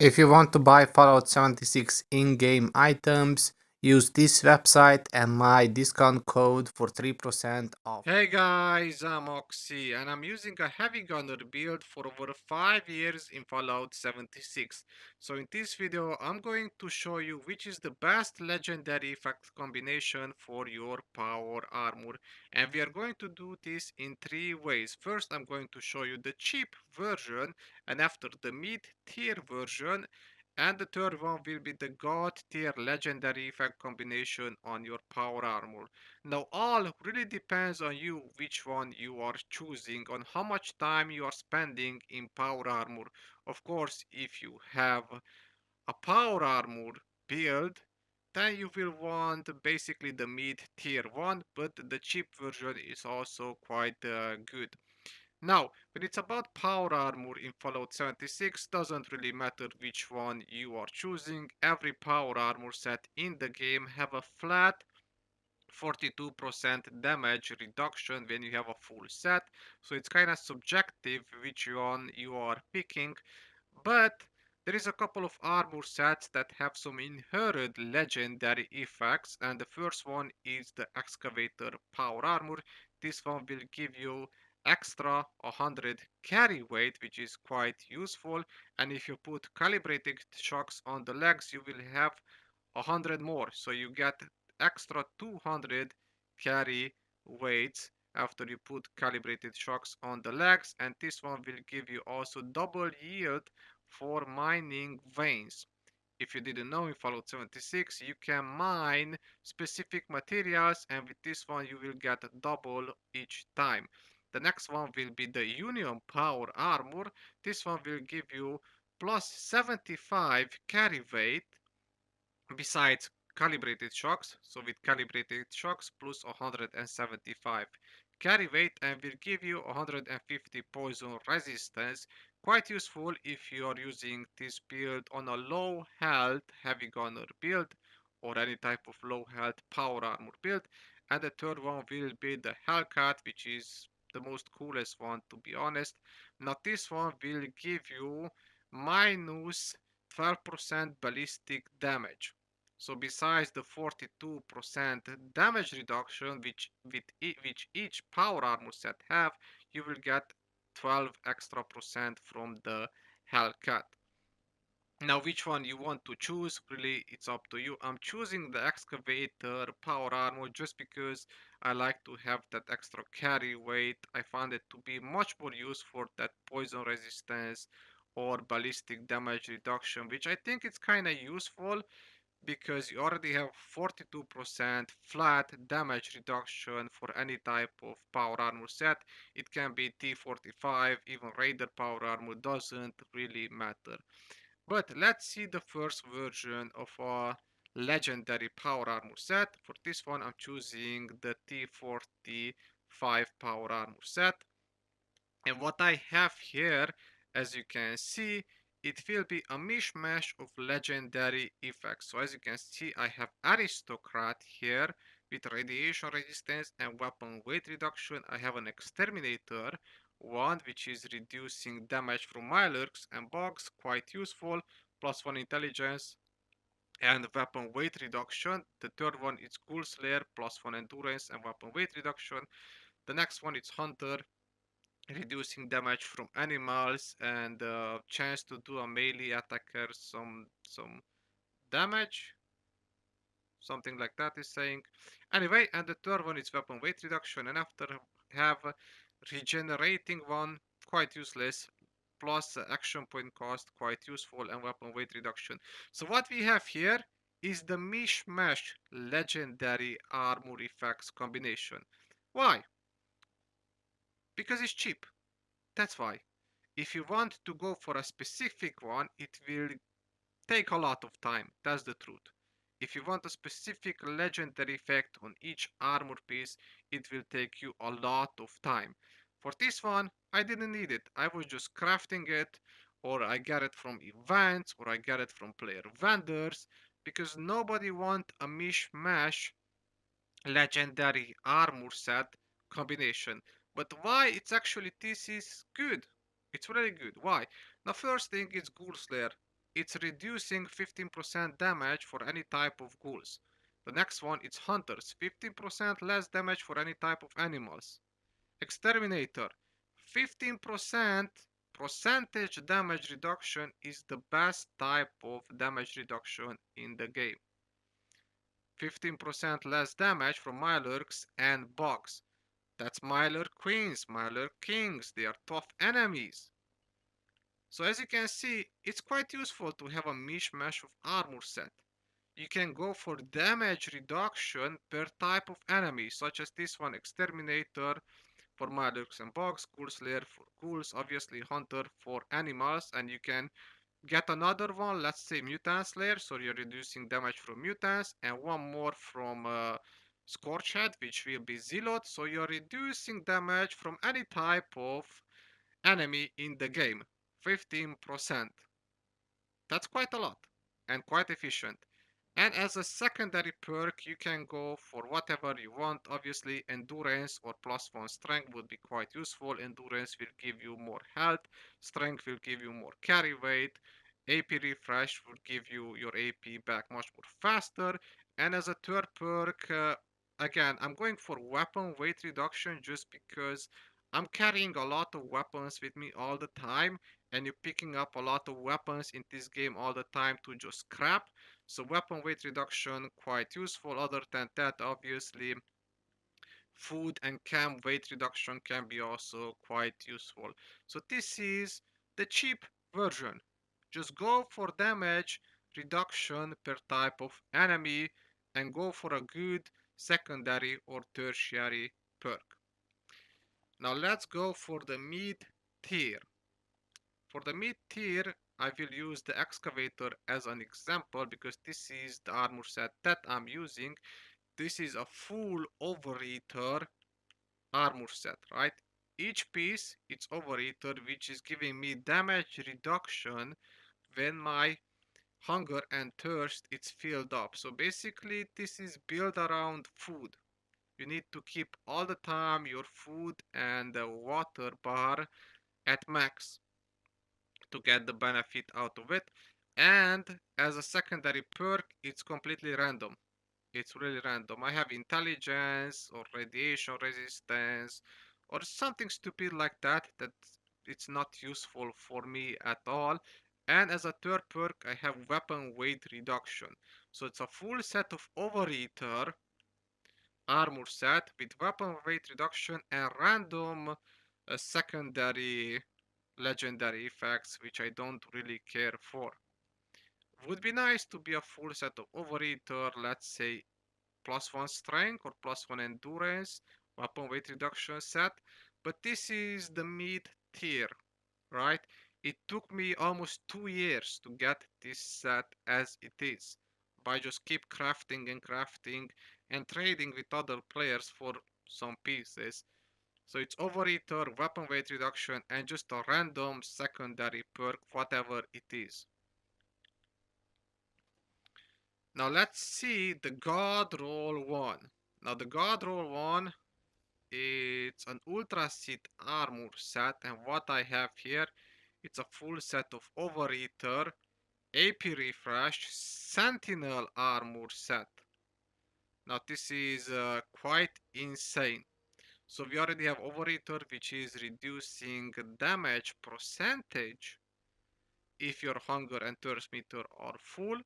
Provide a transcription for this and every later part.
If you want to buy Fallout 76 in-game items, use this website and my discount code for 3% off. Hey guys, I'm Oxy and I'm using a heavy gunner build for over 5 years in Fallout 76. So in this video I'm going to show you which is the best legendary effect combination for your power armor, and we are going to do this in 3 ways. First I'm going to show you the cheap version, and after the mid-tier version, and the third one will be the god tier legendary effect combination on your power armor. Now all really depends on you which one you are choosing, on how much time you are spending in power armor. Of course, if you have a power armor build, then you will want basically the mid tier one, but the cheap version is also quite good. Now, when it's about power armor in Fallout 76, doesn't really matter which one you are choosing. Every power armor set in the game have a flat 42% damage reduction when you have a full set, so it's kind of subjective which one you are picking. But there is a couple of armor sets that have some inherent legendary effects, and the first one is the excavator power armor. This one will give you extra 100 carry weight, which is quite useful, and if you put calibrated shocks on the legs you will have 100 more, so you get extra 200 carry weights after you put calibrated shocks on the legs, and this one will give you also double yield for mining veins. If you didn't know, in Fallout 76 you can mine specific materials, and with this one you will get double each time. The next one will be the Union Power Armor. This one will give you plus 75 carry weight besides calibrated shocks. So with calibrated shocks plus 175 carry weight, and will give you 150 poison resistance. Quite useful if you are using this build on a low health heavy gunner build or any type of low health power armor build. And the third one will be the Hellcat, which is the most coolest one, to be honest. Now this one will give you minus 12% ballistic damage. So besides the 42% damage reduction which each power armor set have, you will get 12 extra percent from the Hellcat. Now which one you want to choose, really it's up to you. I'm choosing the excavator power armor just because I like to have that extra carry weight. I found it to be much more useful for that poison resistance or ballistic damage reduction, which I think it's kind of useful because you already have 42% flat damage reduction for any type of power armor set. It can be T45, even Raider power armor, doesn't really matter. But let's see the first version of a legendary power armor set. For this one I'm choosing the T45 power armor set. And what I have here, as you can see, it will be a mishmash of legendary effects. So as you can see, I have Aristocrat here with radiation resistance and weapon weight reduction. I have an Exterminator one, which is reducing damage from Milorks and bugs, quite useful, plus 1 intelligence and weapon weight reduction. The third one is Ghoul Slayer, plus 1 endurance and weapon weight reduction. The next one is Hunter, reducing damage from animals and chance to do a melee attacker some damage, something like that is saying. Anyway, and the third one is weapon weight reduction, and after have regenerating one, quite useless, plus action point cost, quite useful, and weapon weight reduction. So what we have here is the mishmash legendary armor effects combination. Why? Because it's cheap, that's why. If you want to go for a specific one, it will take a lot of time, that's the truth. If you want a specific legendary effect on each armor piece, it will take you a lot of time. For this one, I didn't need it. I was just crafting it, or I got it from events, or I got it from player vendors, because nobody want a mishmash legendary armor set combination. But why it's actually this is good? It's really good. Why? Now first thing is Ghoul Slayer. it's reducing 15% damage for any type of ghouls. The next one is hunters, 15% less damage for any type of animals. Exterminator, 15% percentage damage reduction is the best type of damage reduction in the game. 15% less damage from Mirelurks and bugs. That's Mirelurk Queens, Mirelurk Kings, they are tough enemies. So as you can see, it's quite useful to have a mishmash of armor set. You can go for damage reduction per type of enemy, such as this one, Exterminator for Mirelurks and bugs, Ghoul Slayer for ghouls, obviously Hunter for animals, and you can get another one, let's say Mutant Slayer, so you're reducing damage from mutants, and one more from Scorchhead, which will be Zealot, so you're reducing damage from any type of enemy in the game. 15%. That's quite a lot and quite efficient. And as a secondary perk, you can go for whatever you want. Obviously, endurance or +1 strength would be quite useful. Endurance will give you more health, strength will give you more carry weight, AP refresh will give you your AP back much more faster. And as a third perk, again, I'm going for weapon weight reduction just because I'm carrying a lot of weapons with me all the time, and you're picking up a lot of weapons in this game all the time to just scrap. So weapon weight reduction quite useful. Other than that, obviously, food and chem weight reduction can be also quite useful. So this is the cheap version. Just go for damage reduction per type of enemy and go for a good secondary or tertiary perk. Now let's go for the mid tier. For the mid tier, I will use the excavator as an example because this is the armor set that I'm using. This is a full overeater armor set, right? Each piece it's overeater, which is giving me damage reduction when my hunger and thirst is filled up. So basically this is built around food. You need to keep all the time your food and the water bar at max to get the benefit out of it. And as a secondary perk, it's completely random. It's really random. I have intelligence or radiation resistance or something stupid like that that it's not useful for me at all. And as a third perk, I have weapon weight reduction. So it's a full set of overeater armor set with weapon weight reduction and random secondary legendary effects, which I don't really care for. Would be nice to be a full set of overeater, let's say +1 strength or +1 endurance, weapon weight reduction set, but this is the mid tier, right? It took me almost 2 years to get this set as it is, by just keep crafting and crafting and trading with other players for some pieces. So it's overeater, weapon weight reduction, and just a random secondary perk, whatever it is. Now let's see the God Roll 1. Now the God Roll 1, it's an Ultra Seat armor set, and what I have here, it's a full set of Overeater, AP Refresh, Sentinel armor set. Now this is quite insane. So we already have Overeater, which is reducing damage percentage if your hunger and thirst meter are full.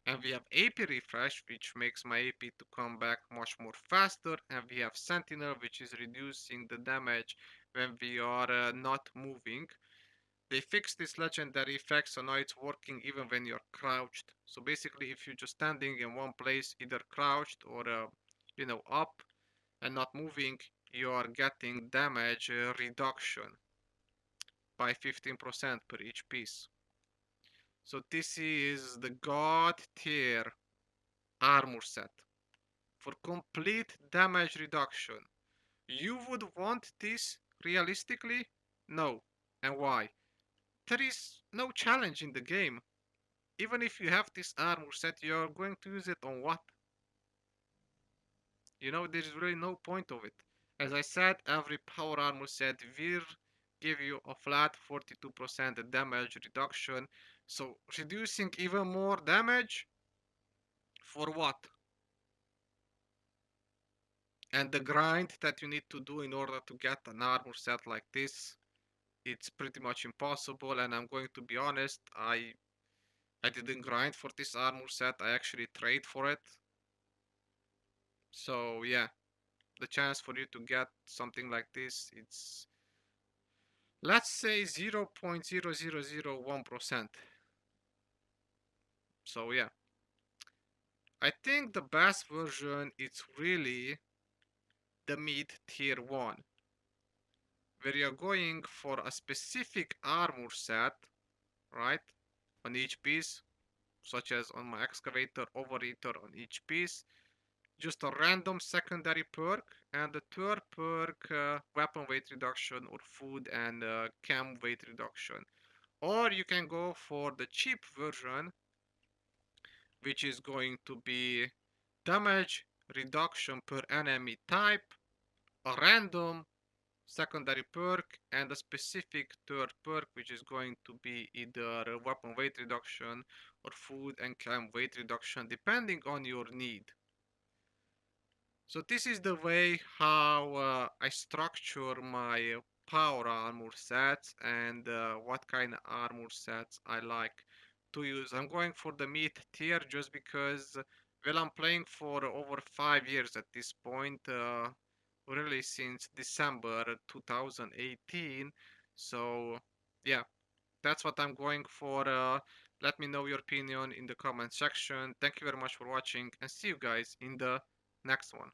And we have AP refresh, which makes my AP to come back much more faster. And we have Sentinel, which is reducing the damage when we are not moving. They fixed this legendary effect, so now it's working even when you're crouched. So basically, if you're just standing in one place, either crouched or up and not moving, you are getting damage reduction by 15% per each piece. So this is the God tier armor set for complete damage reduction. You would want this realistically? No. And why? There is no challenge in the game. Even if you have this armor set, you're going to use it on what? There's really no point of it. As I said, every power armor set will give you a flat 42% damage reduction. So reducing even more damage for what? And the grind that you need to do in order to get an armor set like this, it's pretty much impossible. And I'm going to be honest, I didn't grind for this armor set. I actually trade for it. So yeah, the chance for you to get something like this, it's, let's say, 0.0001%. So yeah, I think the best version is really the mid tier 1, where you're going for a specific armor set, right, on each piece, such as on my excavator, overeater on each piece, just a random secondary perk, and the third perk, weapon weight reduction or food and chem weight reduction. Or you can go for the cheap version, which is going to be damage reduction per enemy type, a random secondary perk, and a specific third perk, which is going to be either a weapon weight reduction or food and chem weight reduction, depending on your need. So this is the way how I structure my power armor sets and what kind of armor sets I like to use. I'm going for the mid tier just because, well, I'm playing for over 5 years at this point, really since December 2018. So yeah, that's what I'm going for. Let me know your opinion in the comment section. Thank you very much for watching and see you guys in the next one.